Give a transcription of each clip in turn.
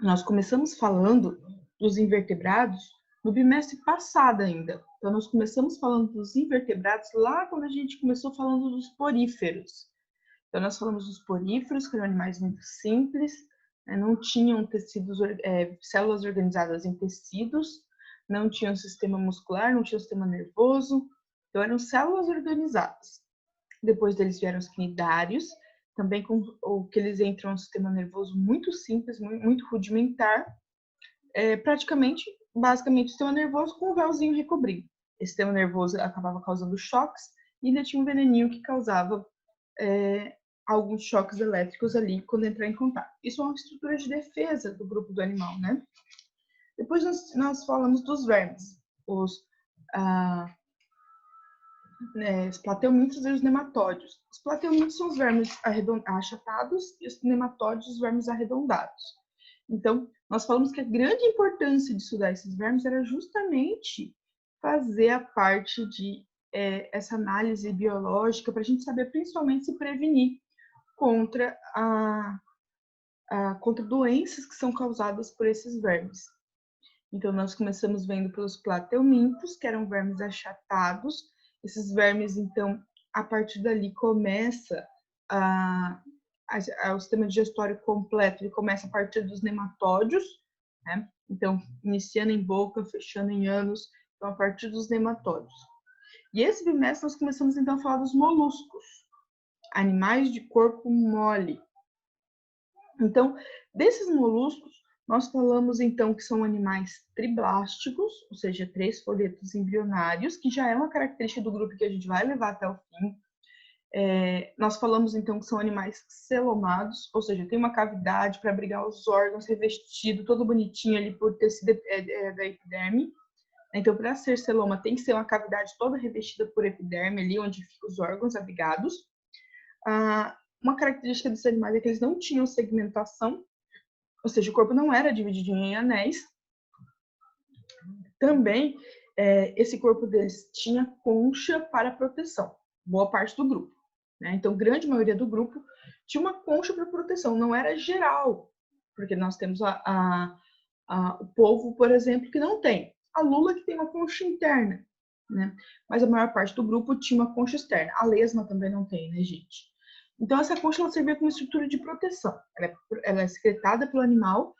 Nós começamos falando dos invertebrados no bimestre passado ainda. Então, nós começamos falando dos invertebrados lá quando a gente começou falando dos poríferos. Então, nós falamos dos poríferos, que eram animais muito simples, não tinham tecidos, células organizadas em tecidos, não tinham sistema muscular, não tinham sistema nervoso, então eram células organizadas. Depois deles vieram os cnidários, também com o que eles entram no sistema nervoso muito simples, muito rudimentar, basicamente, o sistema nervoso com o véuzinho recobrindo. Esse sistema nervoso acabava causando choques e ainda tinha um veneninho que causava alguns choques elétricos ali quando entrar em contato. Isso é uma estrutura de defesa do grupo do animal, né? Depois nós falamos dos vermes, os plateumintos e os nematóides. Os plateumintos são os vermes achatados e os nematóides os vermes arredondados. Então, nós falamos que a grande importância de estudar esses vermes era justamente fazer a parte de essa análise biológica para a gente saber principalmente se prevenir contra contra doenças que são causadas por esses vermes. Então, nós começamos vendo pelos plateumintos, que eram vermes achatados. Esses vermes, então, a partir dali começa o sistema digestório completo, ele começa a partir dos nematódios, né? Então, iniciando em boca, fechando em ânus, então a partir dos nematódios. E esse bimestre nós começamos então a falar dos moluscos, animais de corpo mole. Então, desses moluscos, nós falamos então que são animais triblásticos, ou seja, 3 folhetos embrionários, que já é uma característica do grupo que a gente vai levar até o fim. Nós falamos então que são animais celomados, ou seja, tem uma cavidade para abrigar os órgãos, revestido, todo bonitinho ali por tecido da epiderme. Então, para ser celoma, tem que ser uma cavidade toda revestida por epiderme, ali onde ficam os órgãos abrigados. Uma característica desses animais é que eles não tinham segmentação, ou seja, o corpo não era dividido em anéis. Também, esse corpo deles tinha concha para proteção, boa parte do grupo, né? Então, grande maioria do grupo tinha uma concha para proteção, não era geral, porque nós temos o polvo, por exemplo, que não tem. A lula que tem uma concha interna, né? Mas a maior parte do grupo tinha uma concha externa. A lesma também não tem, né, gente? Então, essa concha ela servia como estrutura de proteção. Ela é secretada pelo animal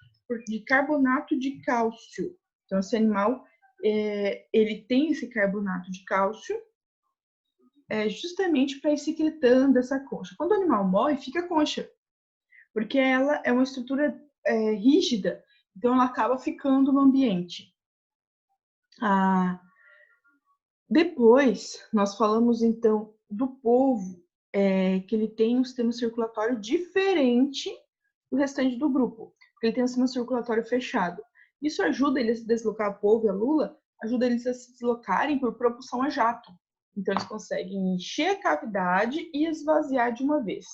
de carbonato de cálcio. Então, esse animal, ele tem esse carbonato de cálcio justamente para ir secretando essa concha. Quando o animal morre, fica concha, porque ela é uma estrutura rígida, então ela acaba ficando no ambiente. Depois, nós falamos então do polvo, que ele tem um sistema circulatório diferente do restante do grupo, porque ele tem um sistema circulatório fechado. Isso ajuda ele a se deslocar, a polvo e a lula, ajuda eles a se deslocarem por propulsão a jato. Então, eles conseguem encher a cavidade e esvaziar de uma vez.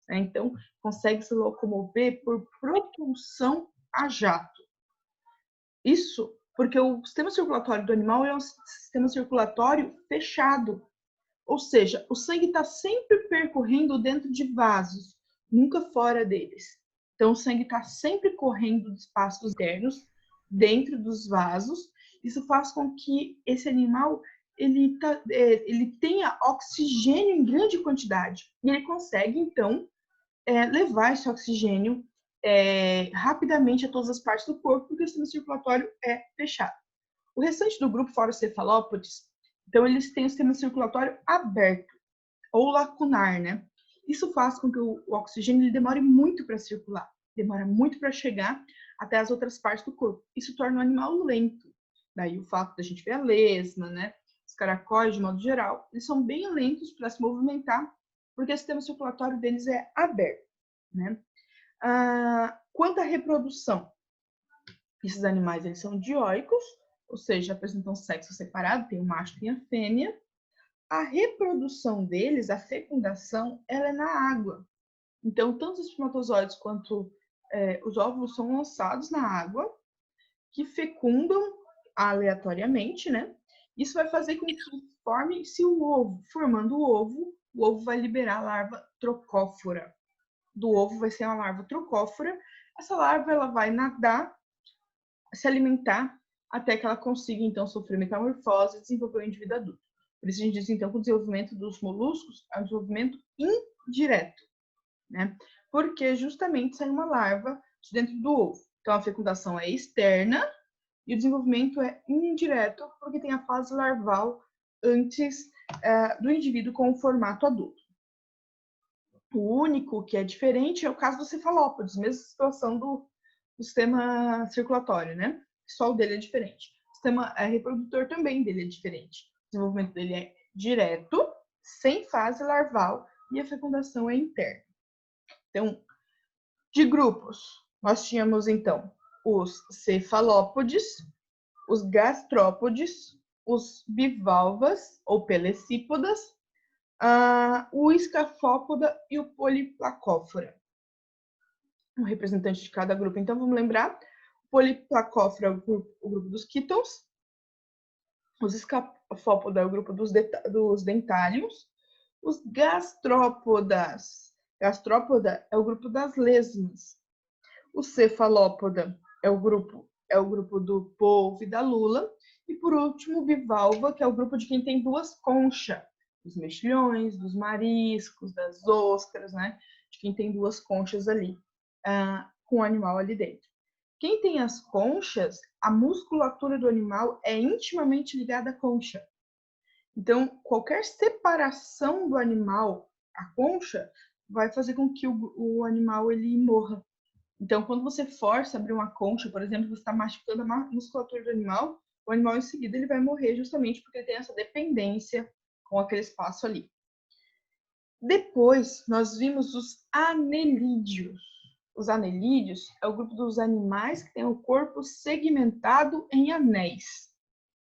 Né? Então, consegue se locomover por propulsão a jato. Isso porque o sistema circulatório do animal é um sistema circulatório fechado. Ou seja, o sangue está sempre percorrendo dentro de vasos, nunca fora deles. Então, o sangue está sempre correndo de espaços internos, dentro dos vasos. Isso faz com que esse animal ele tenha oxigênio em grande quantidade. E ele consegue, então, levar esse oxigênio rapidamente a todas as partes do corpo, porque o sistema circulatório é fechado. O restante do grupo, fora os cefalópodes, então eles têm o sistema circulatório aberto, ou lacunar, né? Isso faz com que o oxigênio ele demore muito para circular, demora muito para chegar até as outras partes do corpo. Isso torna o animal lento. Daí o fato da gente ver a lesma, né? Os caracóis, de modo geral, eles são bem lentos para se movimentar, porque o sistema circulatório deles é aberto, né? Quanto à reprodução, esses animais eles são dioicos, ou seja, apresentam sexo separado, tem o macho e tem a fêmea. A reprodução deles, a fecundação, ela é na água. Então, tanto os espermatozoides quanto os óvulos são lançados na água, que fecundam aleatoriamente, né? Isso vai fazer com que forme-se o ovo. Formando o ovo vai liberar a larva trocófora. do ovo vai ser uma larva trocófora. Essa larva ela vai nadar, se alimentar, até que ela consiga, então, sofrer metamorfose e desenvolver o indivíduo adulto. Por isso a gente diz, então, que o desenvolvimento dos moluscos é um desenvolvimento indireto, né? Porque justamente sai uma larva de dentro do ovo. Então, a fecundação é externa e o desenvolvimento é indireto, porque tem a fase larval antes do indivíduo com o formato adulto. O único que é diferente é o caso dos cefalópodes, mesma situação do sistema circulatório, né? Só o dele é diferente. O sistema reprodutor também dele é diferente. O desenvolvimento dele é direto, sem fase larval, e a fecundação é interna. Então, de grupos, nós tínhamos, então, os cefalópodes, os gastrópodes, os bivalvas, ou pelecípodas, o escafópoda e o poliplacófora. Um representante de cada grupo. Então, vamos lembrar, o poliplacófora é o grupo dos quítons, os escafópoda é o grupo dos dentálios, os gastrópoda é o grupo das lesmas, o cefalópoda é o grupo do polvo e da lula, e por último, o bivalva, que é o grupo de quem tem duas conchas, dos mexilhões, dos mariscos, das ostras, né? De quem tem duas conchas ali, com o animal ali dentro. Quem tem as conchas, a musculatura do animal é intimamente ligada à concha. Então, qualquer separação do animal, a concha, vai fazer com que o animal ele morra. Então, quando você força a abrir uma concha, por exemplo, você está machucando a musculatura do animal, o animal em seguida ele vai morrer justamente porque ele tem essa dependência com aquele espaço ali. Depois, nós vimos os anelídeos. Os anelídeos é o grupo dos animais que tem o corpo segmentado em anéis.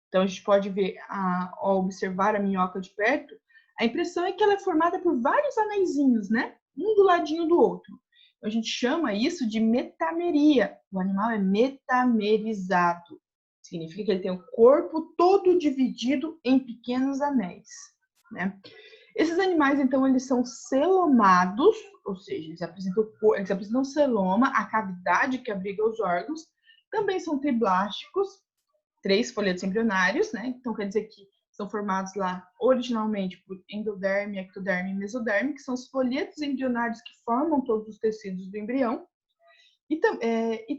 Então, a gente pode ver, ao observar a minhoca de perto, a impressão é que ela é formada por vários anéisinhos, né? Um do ladinho do outro. A gente chama isso de metameria. O animal é metamerizado. Significa que ele tem o corpo todo dividido em pequenos anéis, né? Esses animais, então, eles são celomados, ou seja, eles apresentam celoma, a cavidade que abriga os órgãos. Também são triblásticos, 3 folhetos embrionários, né? Então, quer dizer que são formados lá originalmente por endoderme, ectoderme e mesoderme, que são os folhetos embrionários que formam todos os tecidos do embrião. E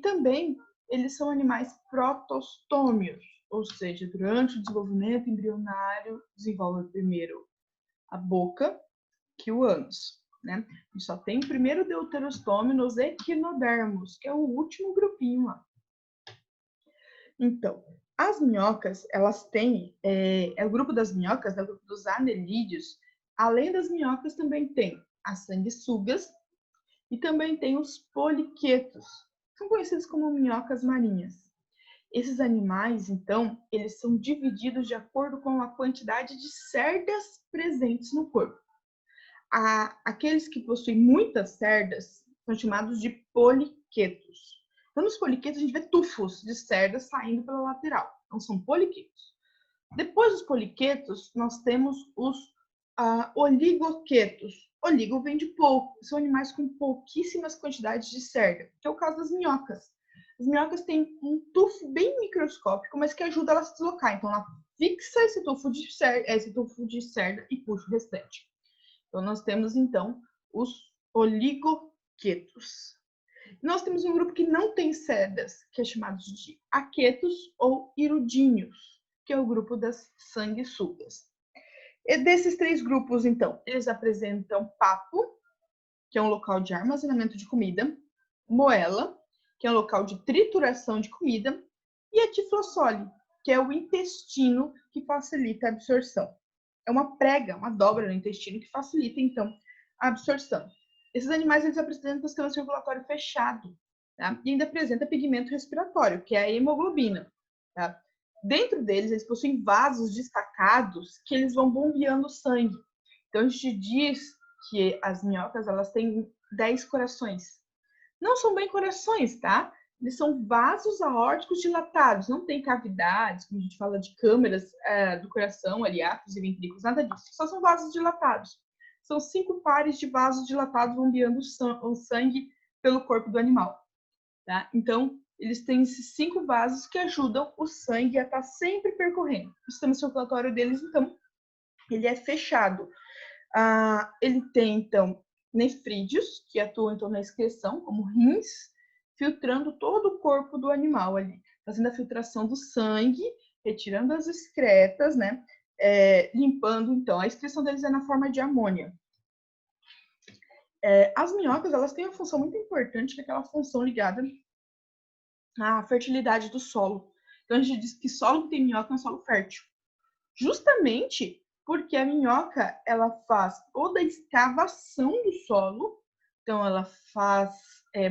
também eles são animais protostômios, ou seja, durante o desenvolvimento embrionário, desenvolve primeiro a boca que o ânus, né? A gente só tem o primeiro deuterostômio nos equinodermos, que é o último grupinho lá. Então, as minhocas, elas têm, o grupo das minhocas, né, o grupo dos anelídeos. Além das minhocas, também tem as sanguessugas e também tem os poliquetos, são conhecidos como minhocas marinhas. Esses animais, então, eles são divididos de acordo com a quantidade de cerdas presentes no corpo. Aqueles que possuem muitas cerdas são chamados de poliquetos. Então, nos poliquetos, a gente vê tufos de cerdas saindo pela lateral. Então, são poliquetos. Depois dos poliquetos, nós temos os oligoquetos. Oligo vem de pouco. São animais com pouquíssimas quantidades de cerda, que é o caso das minhocas. As minhocas têm um tufo bem microscópico, mas que ajuda ela a se deslocar. Então, ela fixa esse tufo de cerda e puxa o restante. Então, nós temos, então, os oligoquetos. Nós temos um grupo que não tem cerdas, que é chamado de aquetos ou irudíneos, que é o grupo das sanguessugas. E desses 3 grupos, então, eles apresentam papo, que é um local de armazenamento de comida, moela, que é um local de trituração de comida, e a tiflossole, que é o intestino que facilita a absorção. É uma prega, uma dobra no intestino que facilita, então, a absorção. Esses animais, eles apresentam um sistema circulatório fechado, tá? E ainda apresenta pigmento respiratório, que é a hemoglobina, tá? Dentro deles, eles possuem vasos destacados que eles vão bombeando sangue. Então, a gente diz que as minhocas, elas têm 10 corações. Não são bem corações, tá? Eles são vasos aórticos dilatados, não tem cavidades, como a gente fala de câmeras do coração, ali, atos e ventrículos, nada disso. Só são vasos dilatados. são 5 pares de vasos dilatados bombeando o sangue pelo corpo do animal. Tá? Então, eles têm esses 5 vasos que ajudam o sangue a estar sempre percorrendo. O sistema circulatório deles, então, ele é fechado. Ele tem, então, nefrídeos, que atuam então, na excreção, como rins, filtrando todo o corpo do animal ali, fazendo a filtração do sangue, retirando as excretas, né? Limpando, então. A excreção deles é na forma de amônia. As minhocas, elas têm uma função muito importante, que é aquela função ligada à fertilidade do solo. Então, a gente diz que solo que tem minhoca é um solo fértil. Justamente porque a minhoca, ela faz toda a escavação do solo, então ela faz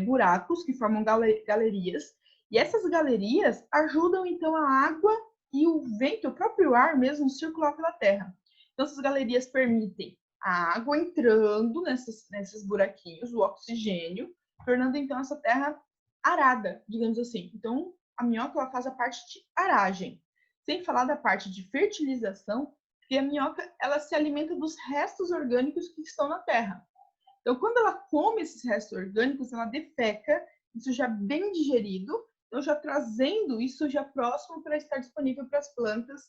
buracos que formam galerias, e essas galerias ajudam, então, a água e o vento, o próprio ar mesmo, circular pela terra. Então, essas galerias permitem a água entrando nesses buraquinhos, o oxigênio, tornando, então, essa terra arada, digamos assim. Então, a minhoca, ela faz a parte de aragem. Sem falar da parte de fertilização, porque a minhoca, ela se alimenta dos restos orgânicos que estão na terra. Então, quando ela come esses restos orgânicos, ela defeca, isso já bem digerido, então já trazendo isso já próximo para estar disponível para as plantas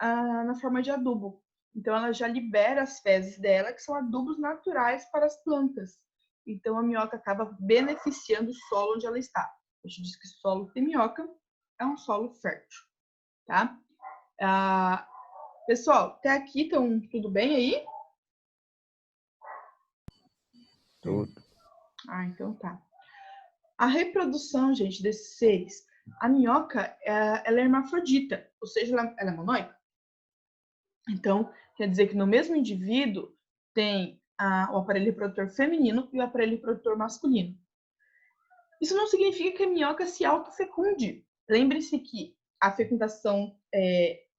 na forma de adubo. Então, ela já libera as fezes dela, que são adubos naturais para as plantas. Então, a minhoca acaba beneficiando o solo onde ela está. A gente diz que o solo de minhoca é um solo fértil. Tá? Pessoal, até aqui estão tudo bem aí? Tudo. Então tá. A reprodução, gente, desses seres, a minhoca, ela é hermafrodita, ou seja, ela é monoica. Então, quer dizer que no mesmo indivíduo tem o aparelho reprodutor feminino e o aparelho reprodutor masculino. Isso não significa que a minhoca se autofecunde. Lembre-se que a fecundação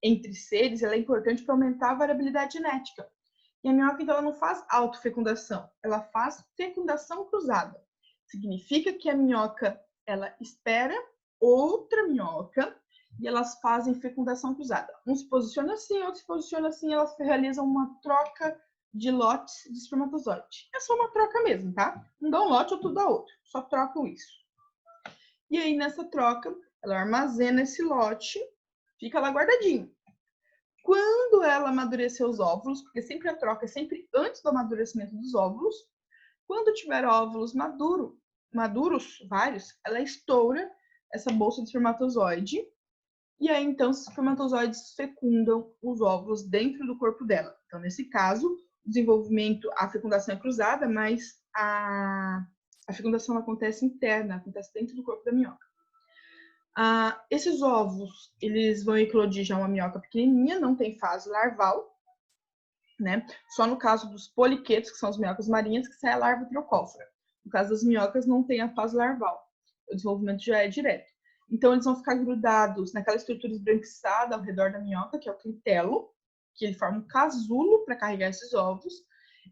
entre seres ela é importante para aumentar a variabilidade genética. E a minhoca, então, ela não faz autofecundação, ela faz fecundação cruzada. Significa que a minhoca, ela espera outra minhoca e elas fazem fecundação cruzada. Um se posiciona assim, outro se posiciona assim, elas realizam uma troca de lotes de espermatozoide. É só uma troca mesmo, tá? Não dá um lote, outro dá outro. Só trocam isso. E aí, nessa troca, ela armazena esse lote, fica lá guardadinho. Quando ela amadurecer os óvulos, porque sempre a troca é sempre antes do amadurecimento dos óvulos, quando tiver óvulos maduros, vários, ela estoura essa bolsa de espermatozoide, e aí então os espermatozoides fecundam os óvulos dentro do corpo dela. Então, nesse caso, o desenvolvimento, a fecundação é cruzada, mas a fecundação acontece interna, acontece dentro do corpo da minhoca. Esses ovos, eles vão eclodir já uma minhoca pequenininha, não tem fase larval, né? Só no caso dos poliquetos, que são as minhocas marinhas, que sai a larva trocófora. No caso das minhocas, não tem a fase larval. O desenvolvimento já é direto. Então, eles vão ficar grudados naquela estrutura esbranquiçada ao redor da minhoca, que é o clitelo, que ele forma um casulo para carregar esses ovos.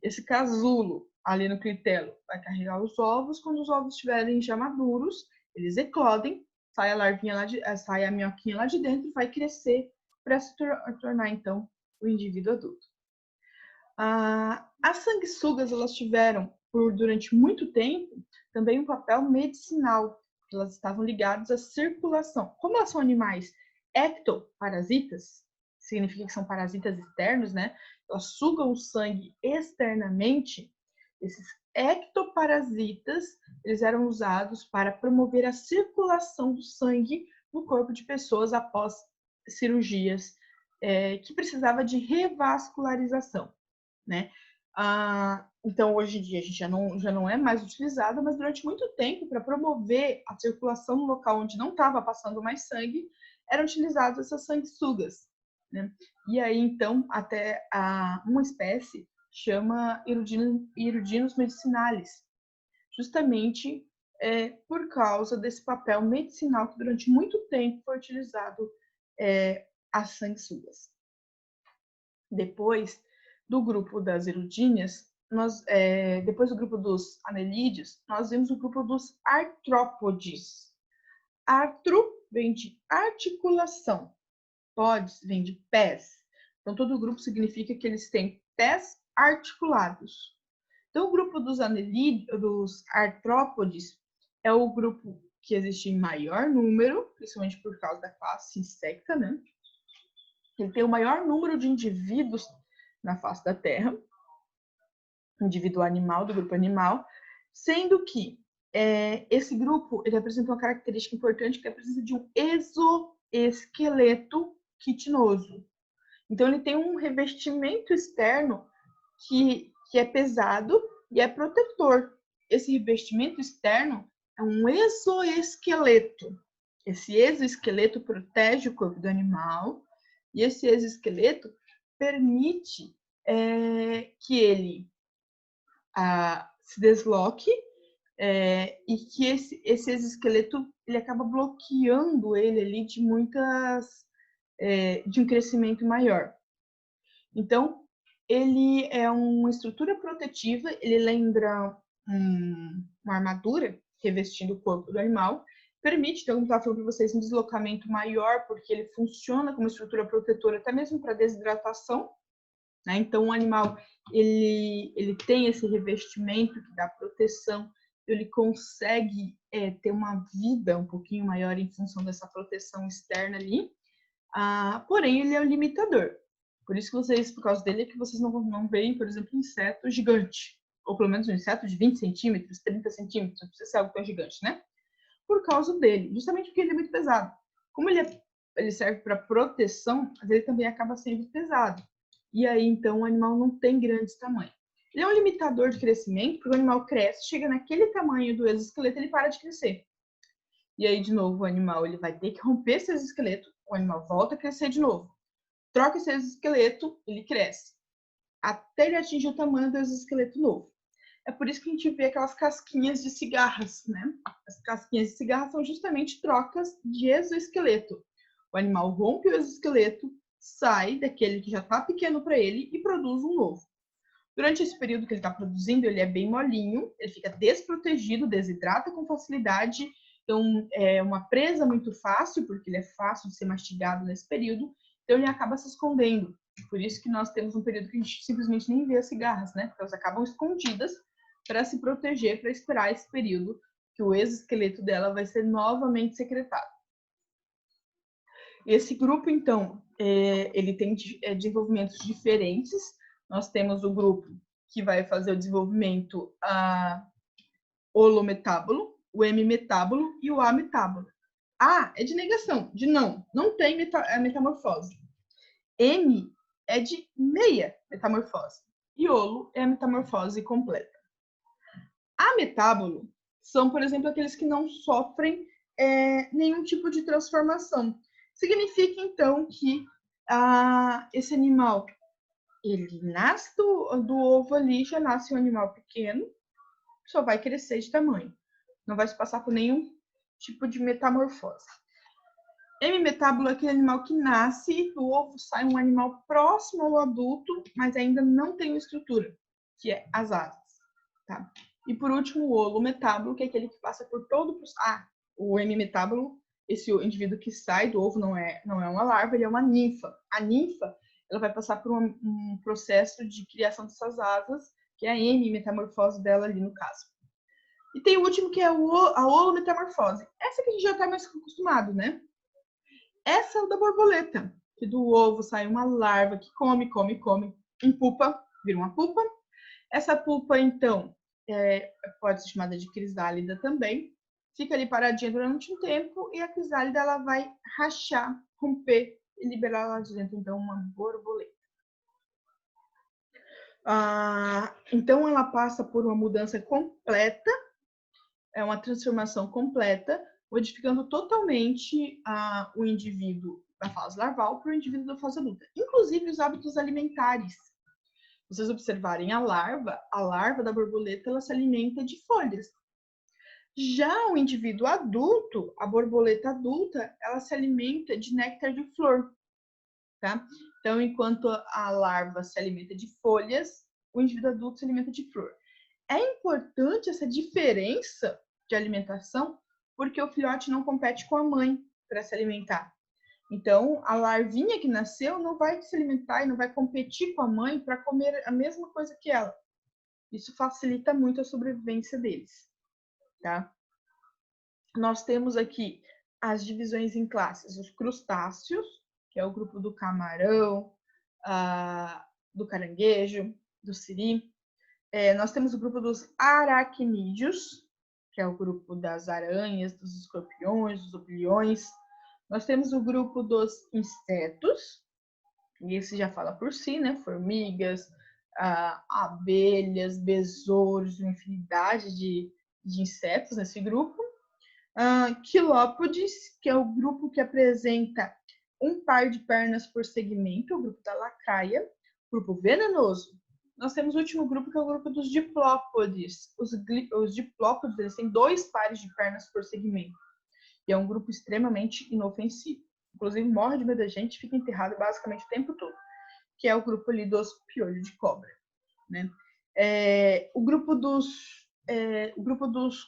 Esse casulo, ali no clitelo, vai carregar os ovos. Quando os ovos estiverem já maduros, eles eclodem, sai a larvinha sai a minhoquinha lá de dentro e vai crescer para se tornar, então, o indivíduo adulto. As sanguessugas, elas tiveram, durante muito tempo, também um papel medicinal, porque elas estavam ligadas à circulação. Como elas são animais ectoparasitas, significa que são parasitas externos, né? Elas sugam o sangue externamente. Esses ectoparasitas, eles eram usados para promover a circulação do sangue no corpo de pessoas após cirurgias que precisava de revascularização, né? Então, hoje em dia, a gente já não é mais utilizada, mas durante muito tempo, para promover a circulação no local onde não estava passando mais sangue, eram utilizadas essas sanguessugas, né? E aí, então, até uma espécie chama Hirudinus medicinalis, justamente por causa desse papel medicinal que durante muito tempo foi utilizado as sanguessugas. Depois do grupo das erudíneas, depois do grupo dos anelídeos, nós vimos o grupo dos artrópodes. Artro vem de articulação, podes vem de pés. Então, todo grupo significa que eles têm pés articulados. Então, o grupo dos artrópodes é o grupo que existe em maior número, principalmente por causa da classe insecta, né? Ele tem o maior número de indivíduos na face da Terra, indivíduo animal, do grupo animal, sendo que esse grupo ele apresenta uma característica importante, que é a presença de um exoesqueleto quitinoso. Então, ele tem um revestimento externo que é pesado e é protetor. Esse revestimento externo é um exoesqueleto. Esse exoesqueleto protege o corpo do animal e esse exoesqueleto permite que ele se desloque e que esse exoesqueleto ele acaba bloqueando ele ali de de um crescimento maior. Então, ele é uma estrutura protetiva, ele lembra uma armadura revestindo o corpo do animal, permite, então, como eu estava falando para vocês, um deslocamento maior, porque ele funciona como estrutura protetora, até mesmo para desidratação, né? Então, o animal, ele tem esse revestimento que dá proteção, ele consegue ter uma vida um pouquinho maior em função dessa proteção externa ali, porém, ele é um limitador. Por isso que vocês, por causa dele, é que vocês não veem, por exemplo, um inseto gigante. Ou pelo menos um inseto de 20 centímetros, 30 centímetros, não precisa ser algo tão gigante, né? Por causa dele, justamente porque ele é muito pesado. Como ele serve para proteção, mas ele também acaba sendo pesado. E aí, então, o animal não tem grandes tamanhos. Ele é um limitador de crescimento, porque o animal cresce, chega naquele tamanho do exoesqueleto, ele para de crescer. E aí, de novo, o animal ele vai ter que romper esse exoesqueleto, o animal volta a crescer de novo. Troca esse exoesqueleto, ele cresce, até ele atingir o tamanho do exoesqueleto novo. É por isso que a gente vê aquelas casquinhas de cigarras, né? As casquinhas de cigarras são justamente trocas de exoesqueleto. O animal rompe o exoesqueleto, sai daquele que já está pequeno para ele e produz um novo. Durante esse período que ele está produzindo, ele é bem molinho, ele fica desprotegido, desidrata com facilidade, então é uma presa muito fácil, porque ele é fácil de ser mastigado nesse período, então ele acaba se escondendo. Por isso que nós temos um período que a gente simplesmente nem vê as cigarras, né? Porque elas acabam escondidas para se proteger, para esperar esse período que o exoesqueleto dela vai ser novamente secretado. Esse grupo, então, ele tem desenvolvimentos diferentes. Nós temos o grupo que vai fazer o desenvolvimento holometábolo, o hemimetábolo e o ametábolo. A é de negação, de não tem metamorfose. M é de meia metamorfose. E holo é a metamorfose completa. Ametábolo são, por exemplo, aqueles que não sofrem nenhum tipo de transformação. Significa, então, que esse animal, ele nasce do ovo ali, já nasce um animal pequeno, só vai crescer de tamanho. Não vai se passar por nenhum tipo de metamorfose. Hemimetábulo é aquele animal que nasce, do ovo sai um animal próximo ao adulto, mas ainda não tem uma estrutura, que é as asas. Tá? E por último, o holometábulo, que é aquele que passa por todo o processo. O hemimetábulo, esse indivíduo que sai do ovo não é uma larva, ele é uma ninfa. A ninfa, ela vai passar por um processo de criação dessas asas, que é a hemimetamorfose dela ali no caso. E tem o último, que é a holometamorfose. Essa que a gente já está mais acostumado, né? Essa é o da borboleta, que do ovo sai uma larva que come, em pupa, vira uma pupa. Essa pupa, então, pode ser chamada de crisálida também. Fica ali paradinha durante um tempo e a crisálida ela vai rachar, romper e liberar lá de dentro, então, uma borboleta. Então, ela passa por uma mudança completa, é uma transformação completa, modificando totalmente o indivíduo da fase larval para o indivíduo da fase adulta, inclusive os hábitos alimentares. Vocês observarem a larva da borboleta, ela se alimenta de folhas. Já o indivíduo adulto, a borboleta adulta, ela se alimenta de néctar de flor, tá? Então, enquanto a larva se alimenta de folhas, o indivíduo adulto se alimenta de flor. É importante essa diferença de alimentação, porque o filhote não compete com a mãe para se alimentar. Então, a larvinha que nasceu não vai se alimentar e não vai competir com a mãe para comer a mesma coisa que ela. Isso facilita muito a sobrevivência deles, tá? Nós temos aqui as divisões em classes, os crustáceos, que é o grupo do camarão, do caranguejo, do siri. Nós temos o grupo dos aracnídeos, que é o grupo das aranhas, dos escorpiões, dos opiliões. Nós temos o grupo dos insetos, e esse já fala por si, né? Formigas, abelhas, besouros, uma infinidade de insetos nesse grupo. Quilópodes, que é o grupo que apresenta um par de pernas por segmento, o grupo da lacraia. Grupo venenoso. Nós temos o último grupo, que é o grupo dos diplópodes. Os diplópodes, eles têm 2 pares de pernas por segmento. E é um grupo extremamente inofensivo. Inclusive, morre de medo da gente, fica enterrado basicamente o tempo todo. Que é o grupo ali dos piolhos de cobra, né? O grupo dos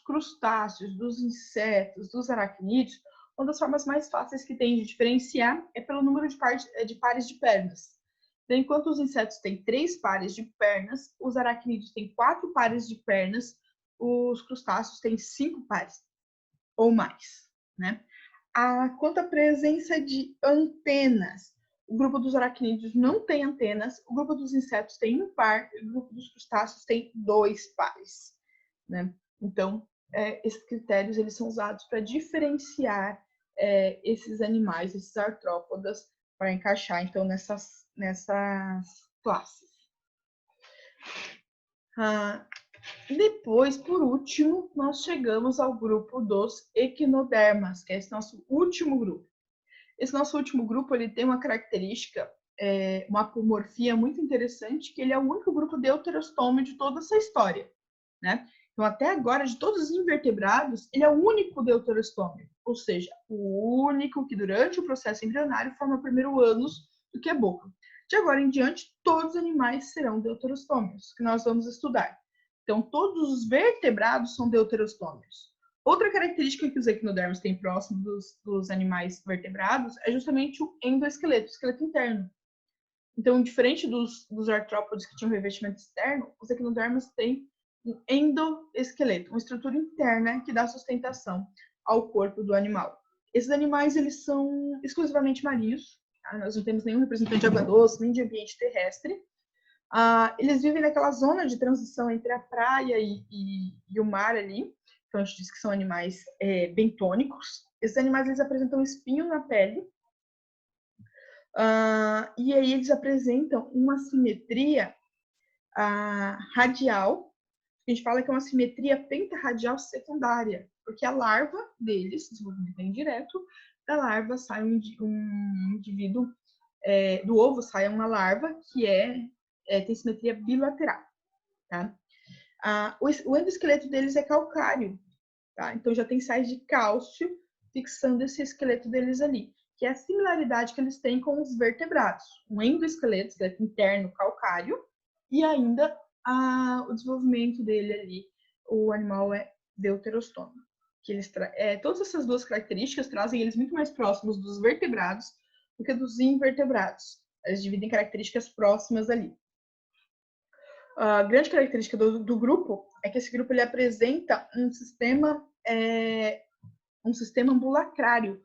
crustáceos, dos insetos, dos aracnídeos, uma das formas mais fáceis que tem de diferenciar é pelo número de pares de pernas. Então, enquanto os insetos têm 3 pares de pernas, os aracnídeos têm 4 pares de pernas, os crustáceos têm 5 pares ou mais, né? Quanto à presença de antenas, o grupo dos aracnídeos não tem antenas, o grupo dos insetos tem 1 par, e o grupo dos crustáceos tem 2 pares, né? Então, esses critérios eles são usados para diferenciar esses animais, esses artrópodas, para encaixar, então, nessas classes. Depois, por último, nós chegamos ao grupo dos equinodermas, que é esse nosso último grupo. Esse nosso último grupo ele tem uma característica, uma apomorfia muito interessante, que ele é o único grupo deuterostômio de toda essa história, né? Então, até agora, de todos os invertebrados, ele é o único deuterostômio, ou seja, o único que durante o processo embrionário forma primeiro ânus do que a boca. De agora em diante, todos os animais serão deuterostômios, que nós vamos estudar. Então, todos os vertebrados são deuterostômios. Outra característica que os equinodermos têm próximo dos animais vertebrados é justamente o endoesqueleto, o esqueleto interno. Então, diferente dos artrópodes que tinham revestimento externo, os equinodermos têm um endoesqueleto, uma estrutura interna que dá sustentação ao corpo do animal. Esses animais eles são exclusivamente marinhos, tá? Nós não temos nenhum representante de água doce, nem de ambiente terrestre. Eles vivem naquela zona de transição entre a praia e o mar ali. Então, a gente diz que são animais bentônicos. Esses animais eles apresentam espinho na pele. E aí eles apresentam uma simetria radial. A gente fala que é uma simetria pentarradial secundária, porque a larva deles, desenvolvimento indireto, da larva sai um indivíduo, do ovo sai uma larva que tem simetria bilateral, tá? O endoesqueleto deles é calcário, tá? Então já tem sais de cálcio fixando esse esqueleto deles ali, que é a similaridade que eles têm com os vertebrados. Um endoesqueleto, esqueleto interno calcário, e ainda o desenvolvimento dele ali, o animal é deuterostômio. Todas essas duas características trazem eles muito mais próximos dos vertebrados do que dos invertebrados. Eles dividem características próximas ali. A grande característica do grupo é que esse grupo ele apresenta um sistema ambulacrário,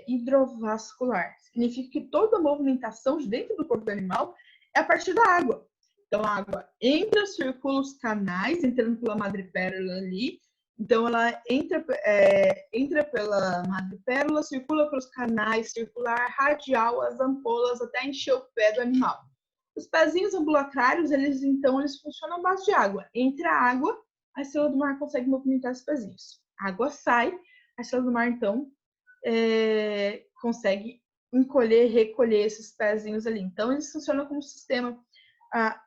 hidrovascular. Significa que toda a movimentação de dentro do corpo do animal é a partir da água. Então, a água entra, circula os canais, entrando pela madrepérola ali. Então, ela entra pela madrepérola, circula pelos canais, circular radial, as ampolas, até encher o pé do animal. Os pezinhos ambulacrários, eles funcionam à base de água. Entra a água, a estrela do mar consegue movimentar esses pezinhos. A água sai, a estrela do mar, então, consegue encolher, recolher esses pezinhos ali. Então, eles funcionam como um sistema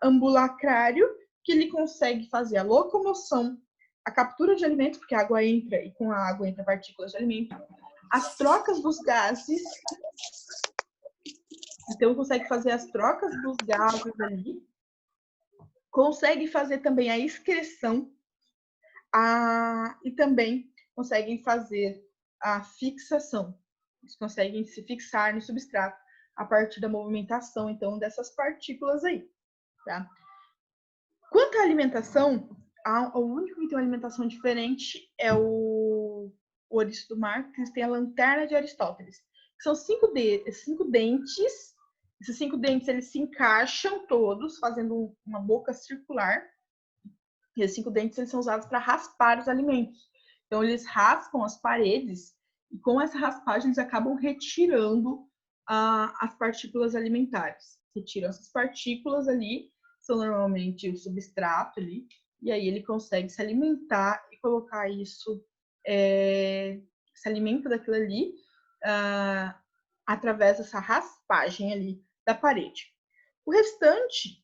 ambulacrário, que ele consegue fazer a locomoção, a captura de alimentos, porque a água entra e com a água entra partículas de alimento, as trocas dos gases. Então, consegue fazer as trocas dos gases ali, consegue fazer também a excreção, e também conseguem fazer a fixação. Eles conseguem se fixar no substrato a partir da movimentação, então, dessas partículas aí, tá? Quanto à alimentação, o único que tem uma alimentação diferente é o ouriço do mar, que eles têm a lanterna de Aristóteles, que são 5 dentes. Esses 5 dentes, eles se encaixam todos, fazendo uma boca circular. E esses 5 dentes, eles são usados para raspar os alimentos. Então, eles raspam as paredes e com essa raspagem, eles acabam retirando as partículas alimentares. Retiram essas partículas ali, são normalmente o substrato ali, e aí ele consegue se alimentar e colocar isso, se alimenta daquilo ali, através dessa raspagem ali da parede. O restante,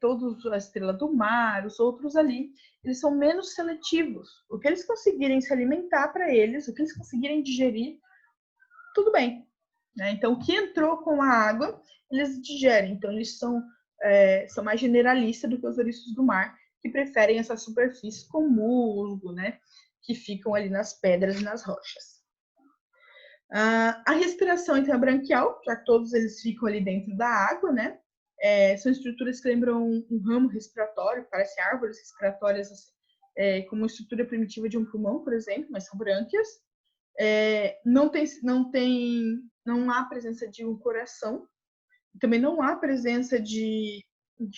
todos a estrela do mar, os outros ali, eles são menos seletivos. O que eles conseguirem se alimentar para eles, o que eles conseguirem digerir, tudo bem. Né? Então, o que entrou com a água, eles digerem. Então, eles são mais generalistas do que os ouriços do mar, que preferem essa superfície com musgo, né? Que ficam ali nas pedras e nas rochas. A respiração, então, é branquial, já que todos eles ficam ali dentro da água, né? São estruturas que lembram um ramo respiratório, parecem árvores respiratórias, assim, como uma estrutura primitiva de um pulmão, por exemplo, mas são brânquias. Não há presença de um coração, também não há presença de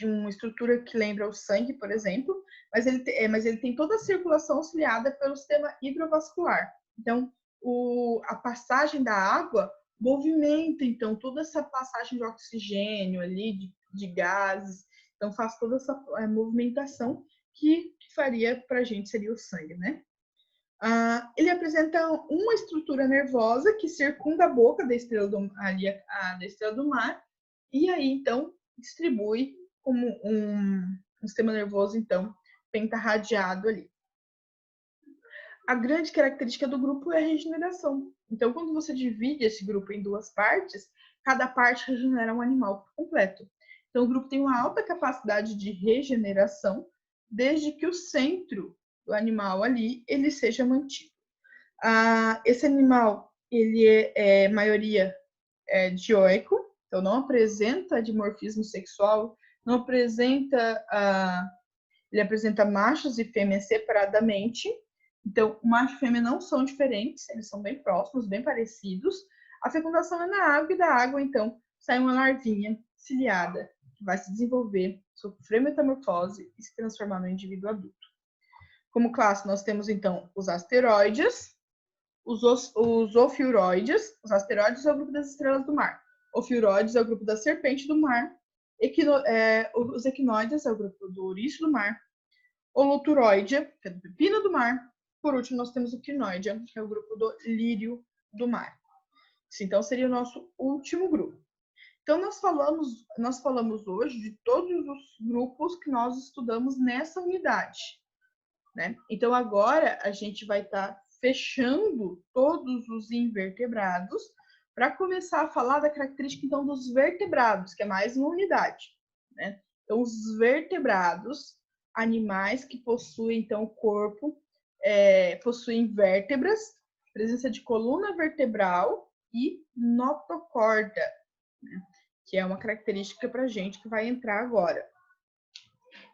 uma estrutura que lembra o sangue, por exemplo, mas ele tem toda a circulação auxiliada pelo sistema hidrovascular. Então, a passagem da água movimenta, então, toda essa passagem de oxigênio ali, de gases, então faz toda essa movimentação que faria para a gente seria o sangue, né? Ele apresenta uma estrutura nervosa que circunda a boca da estrela da estrela do mar, e aí, então, distribui como um sistema nervoso, então, pentarradiado ali. A grande característica do grupo é a regeneração. Então, quando você divide esse grupo em 2 partes, cada parte regenera um animal por completo. Então, o grupo tem uma alta capacidade de regeneração, desde que o centro do animal ali, ele seja mantido. Esse animal, ele maioria dioico, então não apresenta dimorfismo sexual, não apresenta, ele apresenta machos e fêmeas separadamente. Então, o macho e fêmea não são diferentes, eles são bem próximos, bem parecidos. A fecundação é na água e da água, então, sai uma larvinha ciliada, que vai se desenvolver, sofrer metamorfose e se transformar no indivíduo adulto. Como classe, nós temos, então, os asteroides, os ofiuroides. Os asteroides é o grupo das estrelas do mar. Ofiuroides é o grupo da serpente do mar. Os equinoides é o grupo do ouriço do mar. Holoturoide, que é do pepino do mar. Por último, nós temos o quinoide, que é o grupo do lírio do mar. Esse, então, seria o nosso último grupo. Então, nós falamos hoje de todos os grupos que nós estudamos nessa unidade. Né? Então, agora a gente vai estar fechando todos os invertebrados para começar a falar da característica, então, dos vertebrados, que é mais uma unidade. Né? Então, os vertebrados, animais que possuem, então, o corpo, possuem vértebras, presença de coluna vertebral e notocorda, né? Que é uma característica para a gente que vai entrar agora.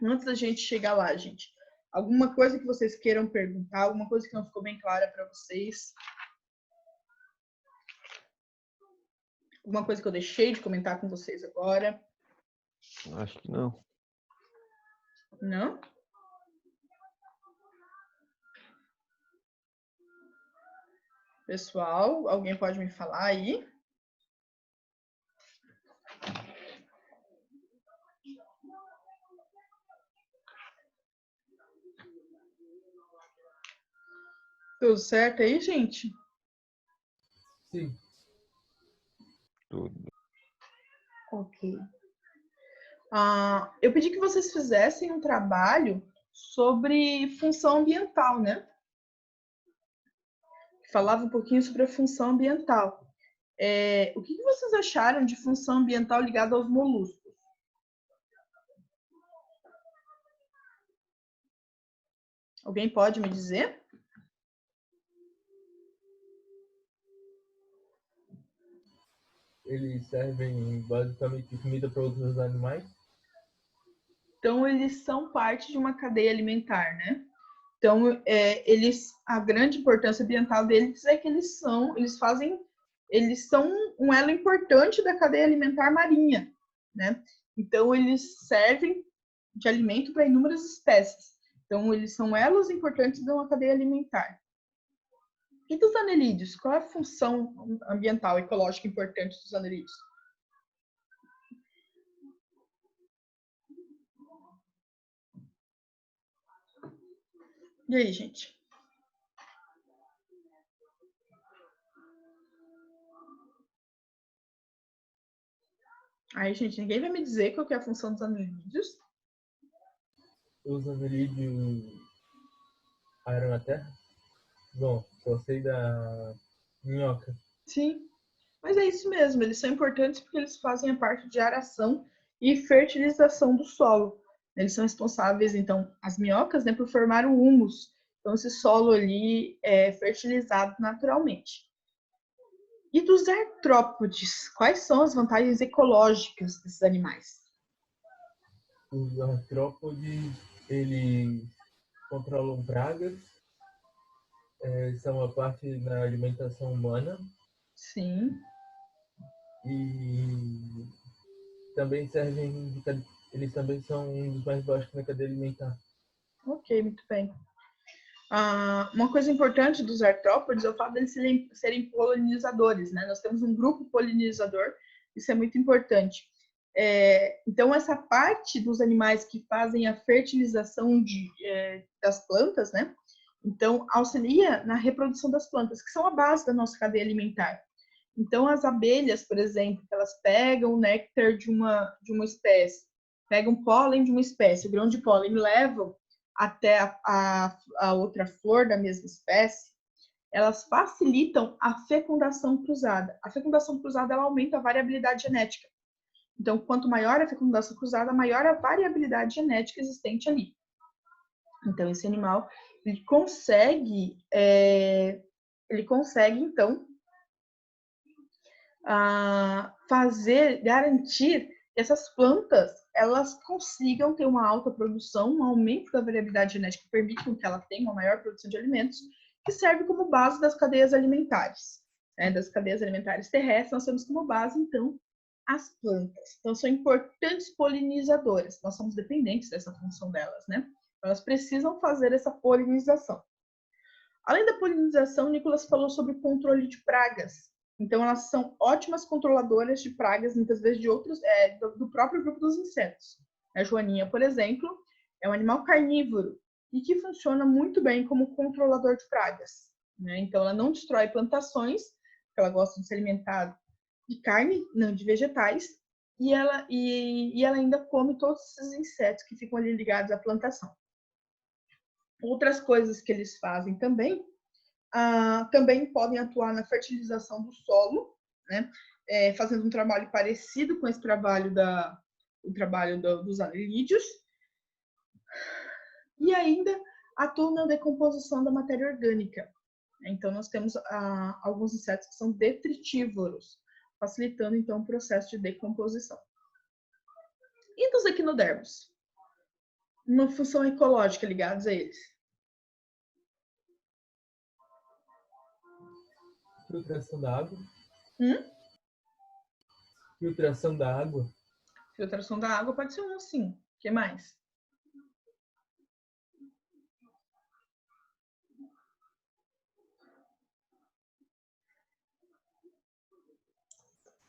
Antes da gente chegar lá, gente, alguma coisa que vocês queiram perguntar, alguma coisa que não ficou bem clara para vocês? Alguma coisa que eu deixei de comentar com vocês agora? Acho que não. Não? Pessoal, alguém pode me falar aí? Tudo certo aí, gente? Sim. Tudo. Ok. Eu pedi que vocês fizessem um trabalho sobre função ambiental, né? Falava um pouquinho sobre a função ambiental. O que vocês acharam de função ambiental ligada aos moluscos? Alguém pode me dizer? eles servem basicamente de comida para outros animais? Então, eles são parte de uma cadeia alimentar, né? Então, a grande importância ambiental deles é que eles são um elo importante da cadeia alimentar marinha, né? Então, eles servem de alimento para inúmeras espécies. Então, eles são elos importantes de uma cadeia alimentar. E dos anelídeos? Qual é a função ambiental, ecológica importante dos anelídeos? E aí, gente? Aí, gente, ninguém vai me dizer qual que é a função dos anelídeos? Os anelídeos aeram a terra? Bom, só sei da minhoca. Sim, mas é isso mesmo. Eles são importantes porque eles fazem a parte de aração e fertilização do solo. Eles são responsáveis, então, as minhocas, né, por formar o humus. Então, esse solo ali é fertilizado naturalmente. E dos artrópodes, quais são as vantagens ecológicas desses animais? Os artrópodes, eles controlam pragas, são uma parte da alimentação humana Sim, e também eles também são um dos mais básicos na cadeia alimentar. ok, muito bem. Uma coisa importante dos artrópodes é o fato de eles serem polinizadores, né? Nós temos um grupo polinizador, isso é muito importante. Então, essa parte dos animais que fazem a fertilização das plantas, né? Então, auxilia na reprodução das plantas, que são a base da nossa cadeia alimentar. Então, as abelhas, por exemplo, elas pegam o néctar de uma espécie, pegam pólen de uma espécie, o grão de pólen, e levam até a outra flor da mesma espécie, elas facilitam a fecundação cruzada. A fecundação cruzada ela aumenta a variabilidade genética. Então, quanto maior a fecundação cruzada, maior a variabilidade genética existente ali. Então, esse animal ele consegue então, garantir que essas plantas elas consigam ter uma alta produção, um aumento da variabilidade genética que permite que ela tenha uma maior produção de alimentos, que serve como base das cadeias alimentares. Das cadeias alimentares terrestres, nós temos como base, então, as plantas. Então, são importantes polinizadoras. Nós somos dependentes dessa função delas, né? Elas precisam fazer essa polinização. Além da polinização, Nicolas falou sobre o controle de pragas. Então, elas são ótimas controladoras de pragas, muitas vezes de outros, do próprio grupo dos insetos. A joaninha, por exemplo, é um animal carnívoro e que funciona muito bem como controlador de pragas, né? Então, ela não destrói plantações, porque ela gosta de se alimentar de carne, não de vegetais, e ela ainda come todos esses insetos que ficam ali ligados à plantação. Outras coisas que eles fazem também, também podem atuar na fertilização do solo, né? Fazendo um trabalho parecido com esse trabalho dos anelídeos, e ainda atuam na decomposição da matéria orgânica. Então, nós temos alguns insetos que são detritívoros, facilitando, então, o processo de decomposição. E dos equinodermos? Uma função ecológica ligados a eles? Filtração da água. Filtração da água? Filtração da água pode ser um, sim. O que mais?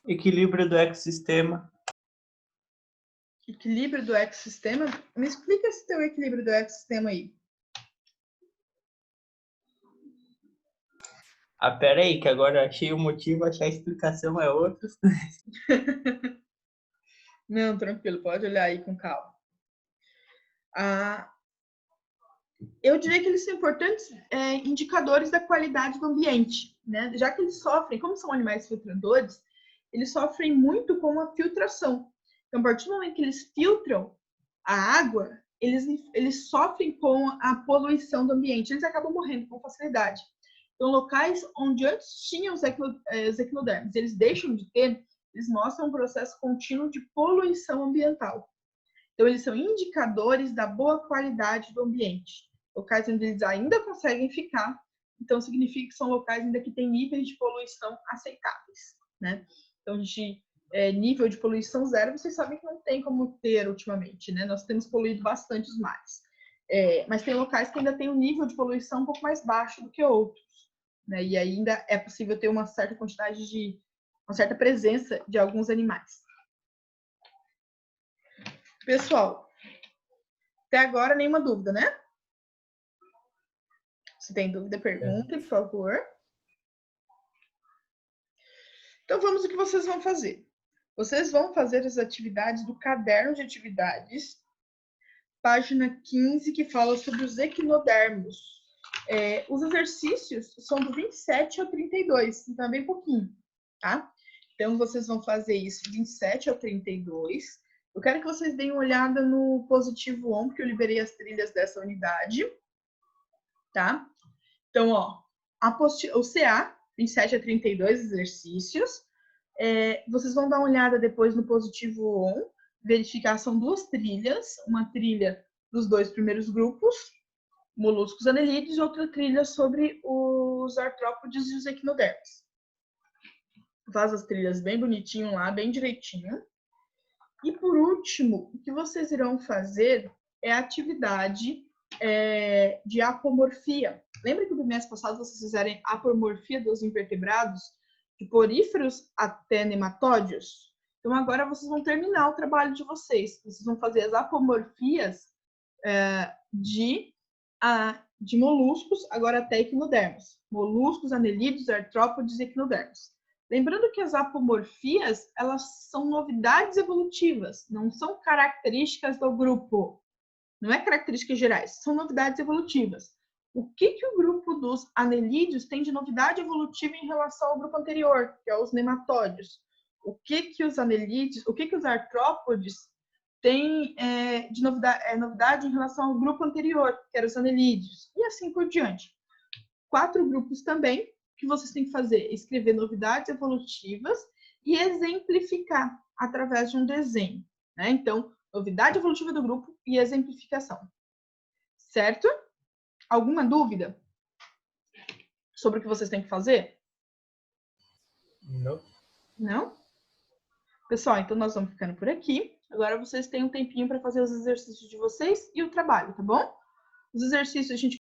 Equilíbrio do ecossistema. Equilíbrio do ecossistema? Me explica esse teu equilíbrio do ecossistema aí. Pera aí, que agora achei o motivo, achar a explicação é outro. Não, tranquilo, pode olhar aí com calma. Eu diria que eles são importantes indicadores da qualidade do ambiente, né? Já que eles sofrem, como são animais filtradores, eles sofrem muito com a filtração. Então, a partir do momento que eles filtram a água, eles sofrem com a poluição do ambiente, eles acabam morrendo com facilidade. Então, locais onde antes tinham os equinodermos, eles deixam de ter, eles mostram um processo contínuo de poluição ambiental. Então, eles são indicadores da boa qualidade do ambiente. Locais onde eles ainda conseguem ficar, então significa que são locais ainda que têm níveis de poluição aceitáveis, né? Então, nível de poluição zero, vocês sabem que não tem como ter ultimamente, né? Nós temos poluído bastante os mares. Mas tem locais que ainda tem um nível de poluição um pouco mais baixo do que outros, né? E ainda é possível ter uma certa quantidade uma certa presença de alguns animais. Pessoal, até agora nenhuma dúvida, né? Se tem dúvida, perguntem, por favor. Então, vamos ao que vocês vão fazer. Vocês vão fazer as atividades do caderno de atividades, página 15, que fala sobre os equinodermos. Os exercícios são do 27 ao 32, então é bem pouquinho, tá? Então, vocês vão fazer isso de 27 ao 32. Eu quero que vocês deem uma olhada no positivo on, porque eu liberei as trilhas dessa unidade, tá? Então, ó, o CA, 27 a 32 exercícios. Vocês vão dar uma olhada depois no positivo on, verificar, são duas trilhas, uma trilha dos 2 primeiros grupos, moluscos anelídeos, e outra trilha sobre os artrópodes e os equinodermos. Faz as trilhas bem bonitinho lá, bem direitinho. E por último, o que vocês irão fazer é a atividade de apomorfia. Lembra que no mês passado vocês fizeram apomorfia dos invertebrados, de poríferos até nematódios? Então agora vocês vão terminar o trabalho de vocês. Vocês vão fazer as apomorfias de moluscos, agora até equinodermos. Moluscos, anelídeos, artrópodes e equinodermos. Lembrando que as apomorfias, elas são novidades evolutivas, não são características do grupo. Não é características gerais, são novidades evolutivas. O que o grupo dos anelídeos tem de novidade evolutiva em relação ao grupo anterior, que é os nematódios? O que os anelídeos, o que os artrópodes têm de novidade em relação ao grupo anterior, que eram os anelídeos? E assim por diante. 4 grupos também, que vocês têm que fazer, escrever novidades evolutivas e exemplificar através de um desenho, né? Então, novidade evolutiva do grupo e exemplificação. Certo? Alguma dúvida sobre o que vocês têm que fazer? Não. Não? Pessoal, então nós vamos ficando por aqui. Agora vocês têm um tempinho para fazer os exercícios de vocês e o trabalho, tá bom? Os exercícios a gente